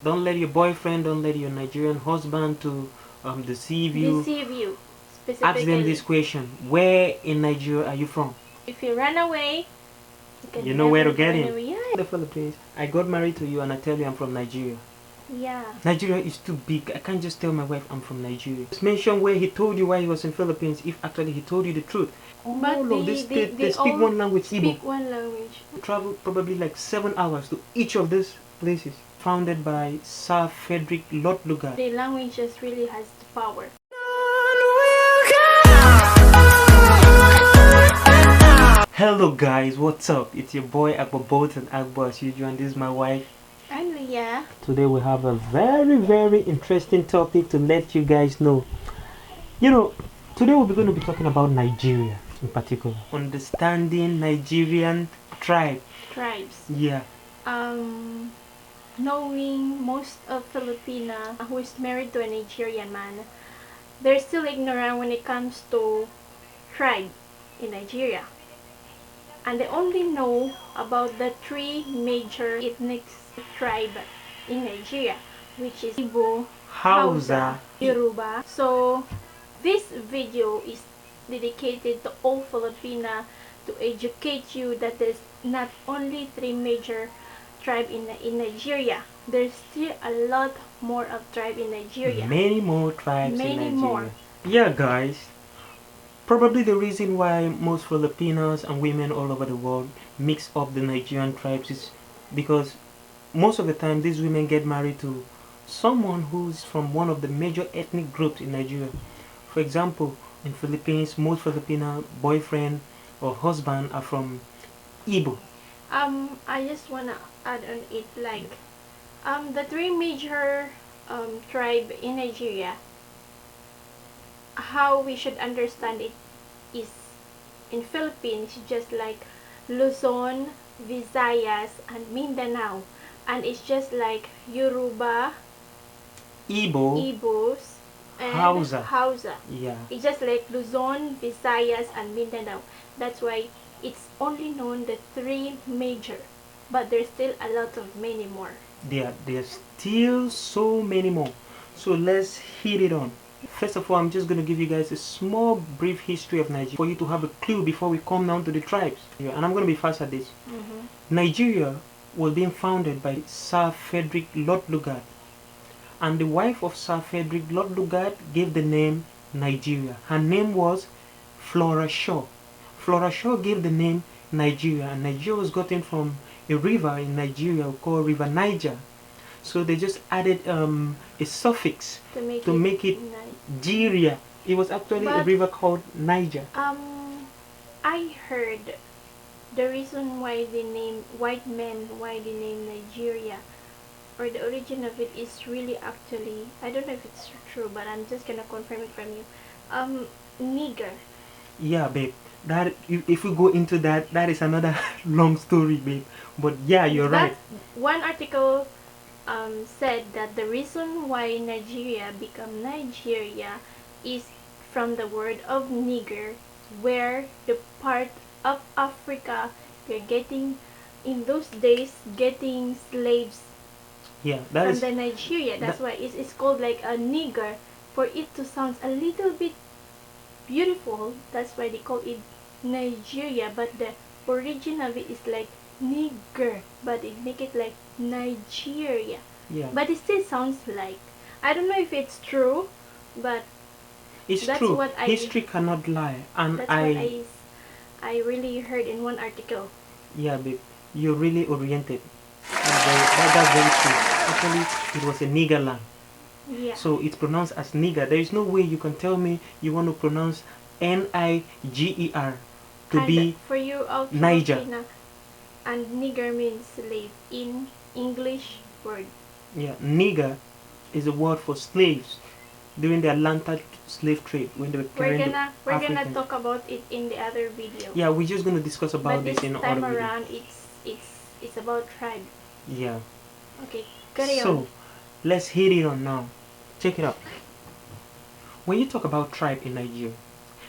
Don't let your boyfriend, don't let your Nigerian husband to deceive you. Deceive you, Ask them this specifically. question: where in Nigeria are you from? If you run away, you can You know where to never get run him. away. Yeah. The Philippines. I got married to you and I tell you I'm from Nigeria. Yeah. Nigeria is too big. I can't just tell my wife I'm from Nigeria. Just mention where he told you why he was in Philippines if actually he told you the truth. But All of this state, they speak all one language, Igbo. speak one language. Travel probably like 7 hours to each of these places. Founded by Sir Frederick Lord Lugard. The language just really has the power. Hello guys, what's up? It's your boy Akbabot and Akbar as usual, and this is my wife. And yeah. Today we have a very interesting topic to let you guys know. Today we're going to be talking about Nigeria in particular. Understanding Nigerian tribes. Yeah. Knowing most of Filipina who is married to a Nigerian man, they're still ignorant when it comes to tribe in Nigeria. And they only know about the three major ethnic tribe in Nigeria, which is Igbo, Hausa, Yoruba. So this video is dedicated to all Filipina to educate you that there's not only three major tribe in Nigeria. There's still a lot more of tribe in Nigeria. Many more tribes in Many Nigeria. more. Yeah, guys. Probably the reason why most Filipinos and women all over the world mix up the Nigerian tribes is because most of the time these women get married to someone who's from one of the major ethnic groups in Nigeria. For example, in Philippines, most Filipino boyfriend or husband are from Igbo. I just wanna add on it like the three major tribe in Nigeria. How we should understand it is in Philippines just like Luzon, Visayas, and Mindanao, and it's just like Yoruba, Igbos, and Hausa. Yeah. It's just like Luzon, Visayas, and Mindanao. That's why it's only known the three major, but there's still a lot of many more. There's still so many more. So let's hit it on. First of all, I'm just going to give you guys a small brief history of Nigeria for you to have a clue before we come down to the tribes. Yeah, and I'm going to be fast at this. Nigeria was being founded by Sir Frederick Lord Lugard. And the wife of Sir Frederick Lord Lugard gave the name Nigeria. Her name was Flora Shaw. Flora Shaw gave the name Nigeria, and Nigeria was gotten from a river in Nigeria called River Niger. So they just added a suffix to make it Nigeria. It was actually a river called Niger. I heard the reason why they name why they name Nigeria, or the origin of it is really actually, I don't know if it's true, but I'm just gonna confirm it from you. Nigger. Yeah, babe. That if we go into that, that is another long story, babe. But yeah, you're right. One article said that the reason why Nigeria became Nigeria is from the word of nigger, where the part of Africa they're getting in those days getting slaves. Yeah, from the Nigeria. That's why it's called like a nigger, for it to sound a little bit beautiful. That's why they call it Nigeria, but the origin of it is like nigger, but it make it like Nigeria. Yeah. But it still sounds like, I don't know if it's true, but it's true. What history cannot lie, and that's what I really heard in one article. Yeah, babe, you're really oriented. That's very true. Actually, it was a nigger land. Yeah. So it's pronounced as nigger. There is no way you can tell me you want to pronounce Niger to be for you out Niger. And nigger means slave in English word. Yeah, nigger is a word for slaves during the Atlanta slave trade when they were carrying we're gonna talk about it in the other video. Yeah, we're just gonna discuss about this in other video. But this time around, it's about tribe. Yeah. Okay, carry on. So let's hit it on now. Check it out. When you talk about tribe in Nigeria,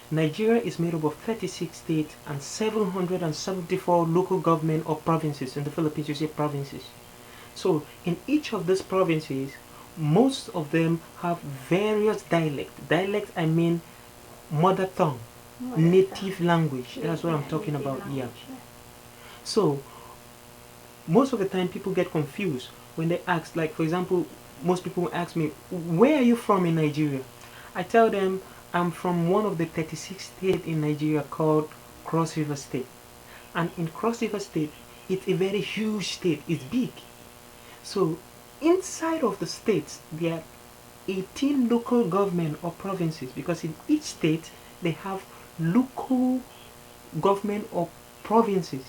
Nigeria is made up of 36 states and 774 local government or provinces. In the Philippines, you say provinces. So in each of these provinces, most of them have various dialects. Dialects, I mean mother tongue, native language. That's what I'm talking about. Yeah. So most of the time people get confused when they ask, like for example, most people ask me, where are you from in Nigeria? I tell them I'm from one of the 36 states in Nigeria called Cross River State. And in Cross River State, it's a very huge state. It's big. So inside of the states, there are 18 local government or provinces, because in each state they have local government or provinces,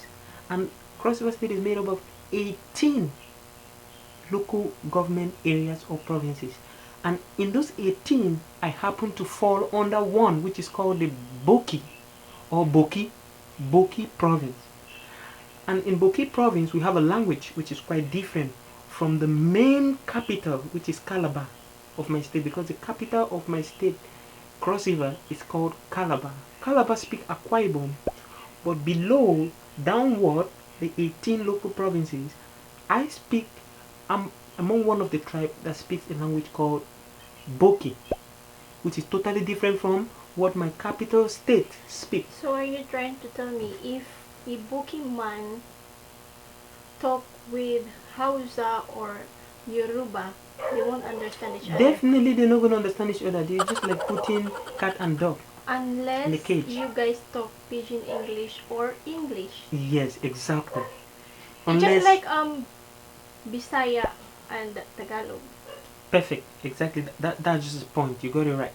and Cross River State is made up of 18 local government areas or provinces. And in those 18, I happen to fall under one, which is called the Boki or Boki province. And in Boki province, we have a language which is quite different from the main capital, which is Calabar of my state, because the capital of my state, Cross River, is called Calabar. Calabar speak Akwa Ibom, but below, downward, the 18 local provinces, I'm among one of the tribe that speaks a language called Boki, which is totally different from what my capital state speaks. So are you trying to tell me if a Boki man talk with Hausa or Yoruba, they won't understand each other? Definitely they're not going to understand each other. They're just like putting cat and dog in the Unless cage. you guys talk Pidgin English or English. Yes, exactly. It's just like Bisaya and Tagalog. Perfect, exactly. That's just the point. You got it right.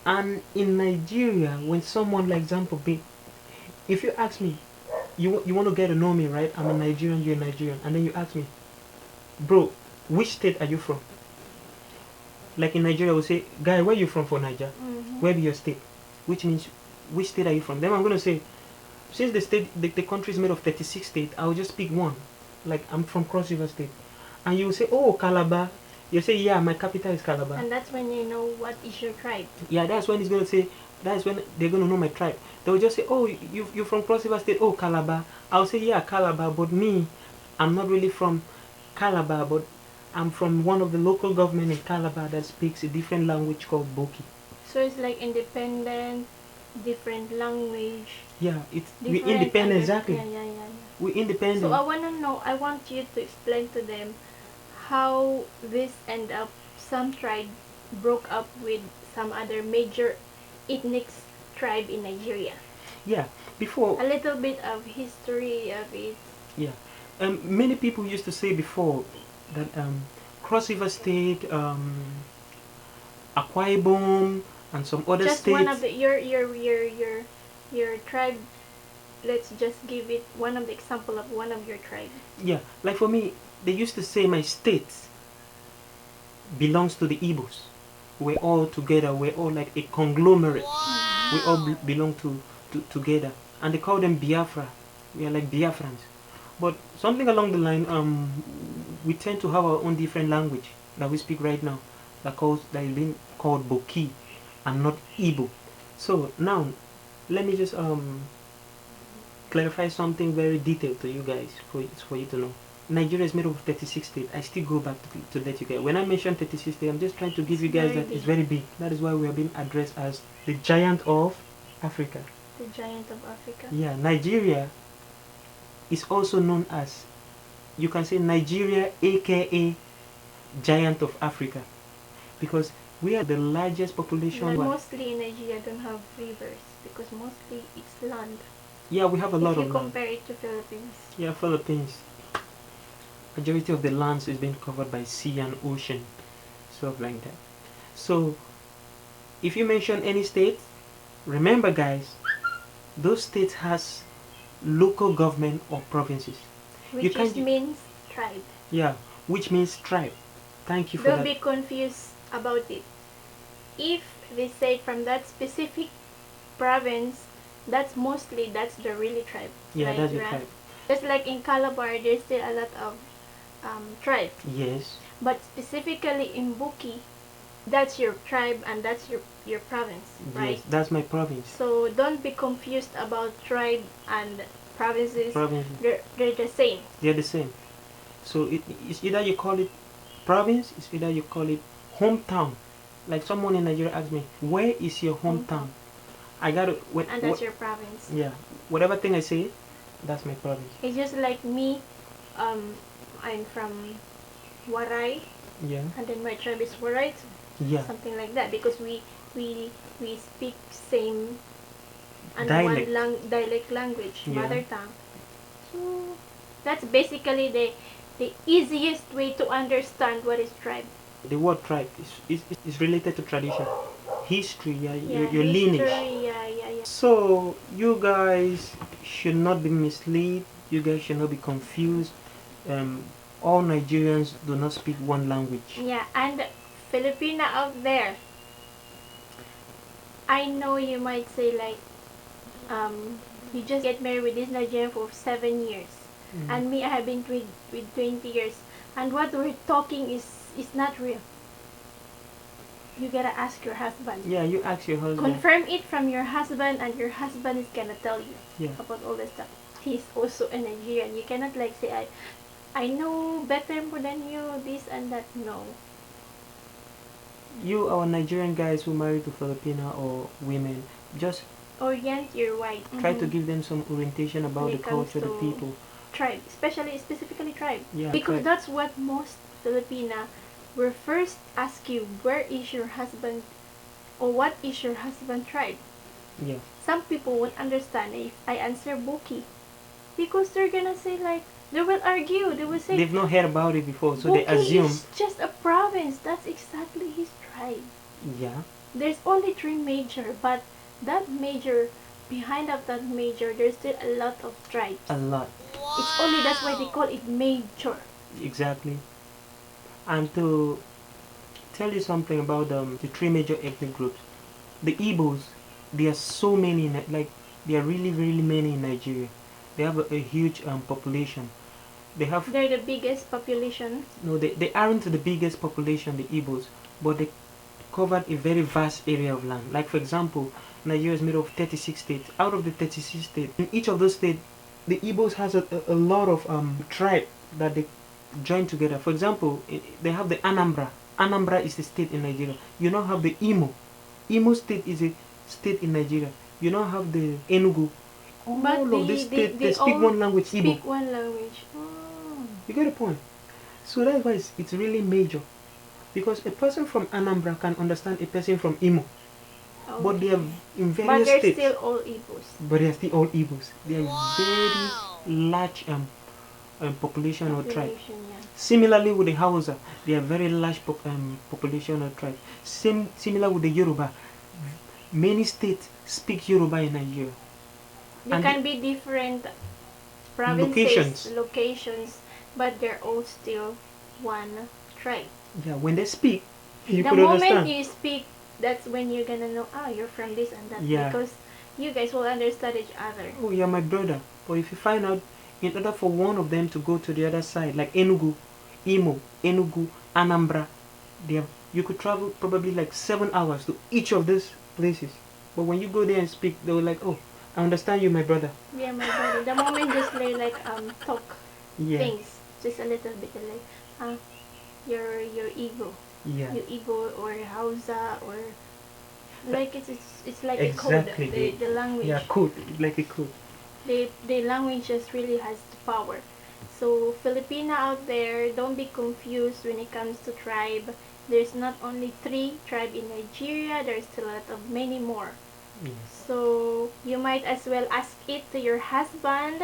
And in Nigeria, when someone, like example, if you ask me, you want to get to know me, right? I'm a Nigerian, you're a Nigerian, and then you ask me, bro, which state are you from? Like in Nigeria, we say, guy, where you from for Niger? Where be your state? Which means, which state are you from? Then I'm gonna say, since the country is made of 36 states, I'll just pick one. Like I'm from Cross River State, and you will say, oh, Calabar. You say, yeah, my capital is Calabar. And that's when you know what is your tribe. Yeah, that's when he's gonna say. That's when they're gonna know my tribe. They will just say, oh, you're from Cross River State. Oh, Calabar. I'll say, yeah, Calabar. But me, I'm not really from Calabar, but I'm from one of the local government in Calabar that speaks a different language called Boki. So it's like independent, different language. Yeah, we independent, exactly. Yeah. We independent. So I wanna know. I want you to explain to them how this end up. Some tribe broke up with some other major ethnic tribe in Nigeria. Yeah, before. A little bit of history of it. Yeah, many people used to say before that Cross River State, Akwa Ibom, and some other just states. One of the your tribe. Let's just give it one of the example of one of your tribe. Yeah, like for me, they used to say my state belongs to the Igbos. We're all together. We're all like a conglomerate. Wow. We all belong together, and they call them Biafra. We are like Biafrans. But something along the line, we tend to have our own different language that we speak right now, that is being called Boki, and not Igbo. So now, let me just clarify something very detailed to you guys for you to know. Nigeria is made up of 36 states. I still go back to let you guys. When I mention 36 states, I'm just trying to give you guys that it's very big. That is why we are being addressed as the giant of Africa. The giant of Africa. Yeah, Nigeria is also known as, you can say Nigeria, aka giant of Africa, because we are the largest population. But mostly in Nigeria don't have rivers because mostly it's land. Yeah, we have a lot of land. If you compare it to Philippines. Yeah, Philippines. Majority of the lands is being covered by sea and ocean, stuff like that. So, if you mention any state, remember guys, those states has local government or provinces. Which means tribe. Yeah, which means tribe. Thank you for that. Don't be confused about it. If they say from that specific province, that's the really tribe. Yeah, right? that's the tribe. Just like in Calabar, there's still a lot of tribe. Yes. But specifically in Buki, that's your tribe and that's your province, right? Yes, that's my province. So don't be confused about tribe and provinces. Provinces. They're the same. They're the same. So it's either you call it province, it's either you call it hometown. Like someone in Nigeria asked me, where is your hometown? I got to, and that's your province. yeah, whatever thing I say, that's my province. It's just like me, I'm from Waray, Yeah, and then my tribe is Waray, yeah, something like that, because we speak same and dialect. one dialect language, Yeah. mother tongue. So that's basically the easiest way to understand what is tribe. The word tribe is related to tradition, history, yeah, Yeah, your lineage. yeah. So you guys should not be misled. You guys should not be confused. All Nigerians do not speak one language. Yeah, and Filipina out there, I know you might say like, you just get married with this Nigerian for 7 years, and me, I have been with 20 years, and what we're talking is not real. You gotta ask your husband. Yeah, you ask your husband. Confirm it from your husband, and your husband is gonna tell you about all this stuff. He's also a Nigerian. You cannot like say I know better more than you, this and that. No. You, our Nigerian guys who marry to Filipina or women, just orient your wife. Try to give them some orientation about the culture, the people. Tribe, specifically tribe. Yeah, because tribe. That's what most Filipina will first ask you, where is your husband, or what is your husband tribe? Yeah. Some people won't understand if I answer Buki, because they're gonna say like, they will argue, they will say they've not heard about it before, so Buki they assume is just a province. That's exactly his tribe. Yeah. There's only 3 major, but that major, behind of that major, there's still a lot of tribes. A lot. It's only, that's why they call it major. Exactly. And to tell you something about the 3 major ethnic groups, the Igbos, there are so many, like there are really many in Nigeria. They have a huge population. They're the biggest population. No, they aren't the biggest population, the Igbos, but they covered a very vast area of land. Like for example, Nigeria is made of 36 states. Out of the 36 states, in each of those states, the Igbos has a lot of tribe that they join together. For example, they have the Anambra. Anambra is the state in Nigeria. You now have the Imo. Imo state is a state in Nigeria. You now have the Enugu. All of these states, they speak one language, Igbo. Speak one language. You get the point? So that's why it's really major. Because a person from Anambra can understand a person from Imo. Okay. But they are in various states. But they're still all Igbos. But they are still all Igbos. They are very large population or tribe. Yeah. Similarly with the Hausa, they are very large population or tribe. Similar with the Yoruba. Many states speak Yoruba in Nigeria. There can be different provinces, locations, but they're all still one tribe. Yeah, when they speak, you the could moment understand. you speak, that's when you're gonna know, you're from this and that. Yeah. Because you guys will understand each other. Oh, you're my brother. But if you find out, in order for one of them to go to the other side, like Enugu, Imo, Enugu, Anambra, you could travel probably like 7 hours to each of these places. But when you go there and speak, they were like, oh, I understand you, my brother. Yeah, my brother. The moment just like talk things, just a little bit like, your Igbo. Yeah. Your Igbo or Hausa or like it's like exactly. A code. The language. Yeah, code, like a code. The language just really has the power. So Filipina out there, don't be confused when it comes to tribe. There's not only 3 tribes in Nigeria, there's still a lot of many more. Yes. So you might as well ask it to your husband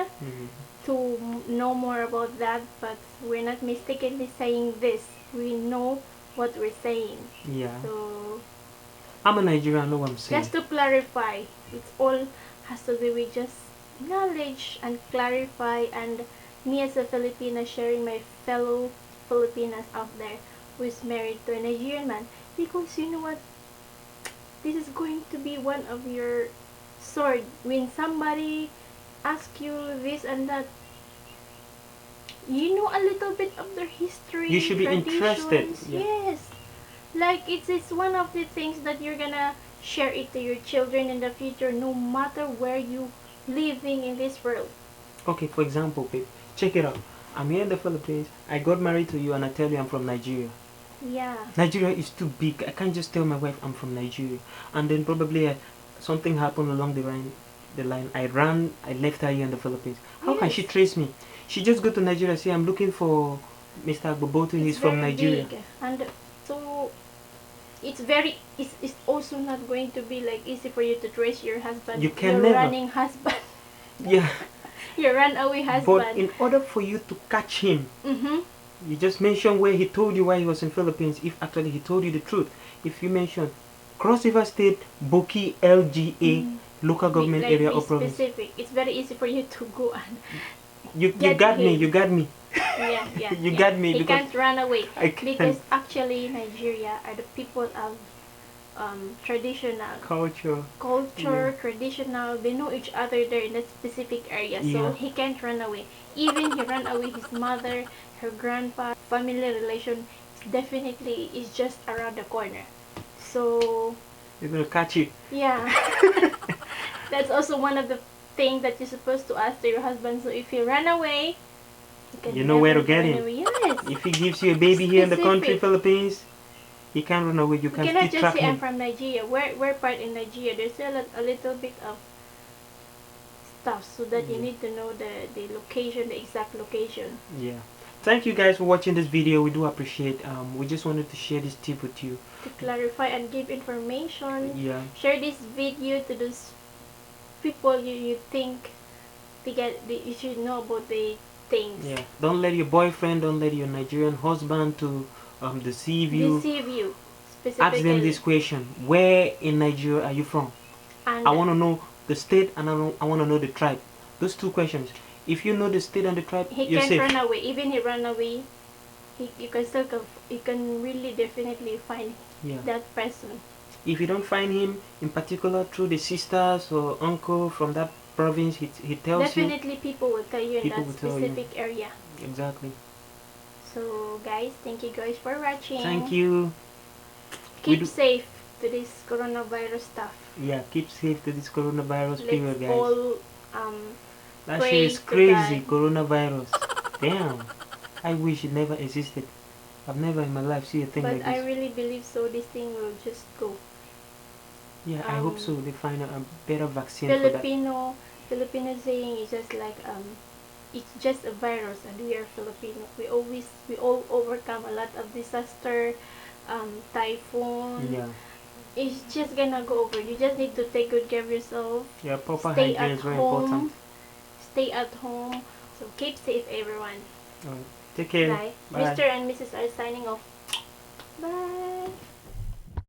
to know more about that, but we're not mistakenly saying this. We know what we're saying. Yeah. So I'm a Nigerian, I know what I'm saying. just to clarify, it's all has to do with just knowledge and clarify, and me as a Filipina sharing my fellow Filipinas out there who is married to a Nigerian man, because you know what, this is going to be one of your sword when somebody asks you this and that. You know a little bit of their history. You should be interested. Yeah. Yes, like it's one of the things that you're gonna share it to your children in the future, no matter where you living in this world. Okay, for example, babe, check it out. I'm here in the Philippines. I got married to you, and I tell you I'm from Nigeria. Yeah. Nigeria is too big. I can't just tell my wife I'm from Nigeria, and then probably something happened along the line. I left her here in the Philippines. How can she Yes. trace me? She just go to Nigeria. Say I'm looking for Mr. Agbobotu. He's It's from very Nigeria. big, and so it's also not going to be like easy for you to trace your husband. You can Your never. running husband. Yeah. Your runaway But husband. in order for you to catch him, Mm-hmm. you just mention where he told you why he was in Philippines. If actually he told you the truth, if you mention Cross River State, Boki, LGA, local government Like area be or province, specific. It's very easy for you to go and you get got me. him. You got me. Yeah, yeah. You yeah. got me He because can't run away I can't. because actually Nigeria are the people of traditional Culture. culture, traditional. They know each other there in that specific area, so Yeah. he can't run away. Even he ran away, his mother, her grandpa, family relation definitely is just around the corner. So They're gonna catch you. yeah, that's also one of the things that you're supposed to ask to your husband. So if he ran away, you can You know where to never get go him. anywhere. Yes. If he gives you a baby here in the country, Specific. Philippines, he can't run away. You You can cannot still just track say I'm him. from Nigeria. Where part in Nigeria? There's a little bit of stuff, so that you need to know the location, the exact location. Yeah. Thank you guys for watching this video. We do appreciate. We just wanted to share this tip with you. To clarify and give information. Yeah. Share this video to those people you think you should know about the things. Yeah. Don't let your boyfriend, don't let your Nigerian husband to deceive you. Deceive you specifically. Ask them this question: where in Nigeria are you from? And I want to know the state, and I want to know the tribe. Those two questions. If you know the state and the tribe, he you're can't safe. run away. Even he run away, you can still you can really definitely find that person. If you don't find him, in particular through the sisters or uncle from that province, he tells Definitely people will tell you in People that will tell you. specific area. Exactly. So guys, thank you guys for watching. Thank you. Keep safe to this coronavirus stuff. Yeah, keep safe to this coronavirus Let's period, guys. all That pray shit is to crazy, God. coronavirus. Damn. I wish it never existed. I've never in my life seen a thing But like this. I really believe so. This thing will just go. Yeah, I hope so. They find a better vaccine for that. Filipino saying is just like it's just a virus, and we are Filipino. We all overcome a lot of disaster, typhoon. Yeah. It's just gonna go over. You just need to take good care of yourself. Yeah, proper Stay hygiene at is very home. important. Stay at home. So keep safe, everyone. Take care. Bye. Bye. Mr. and Mrs. are signing off.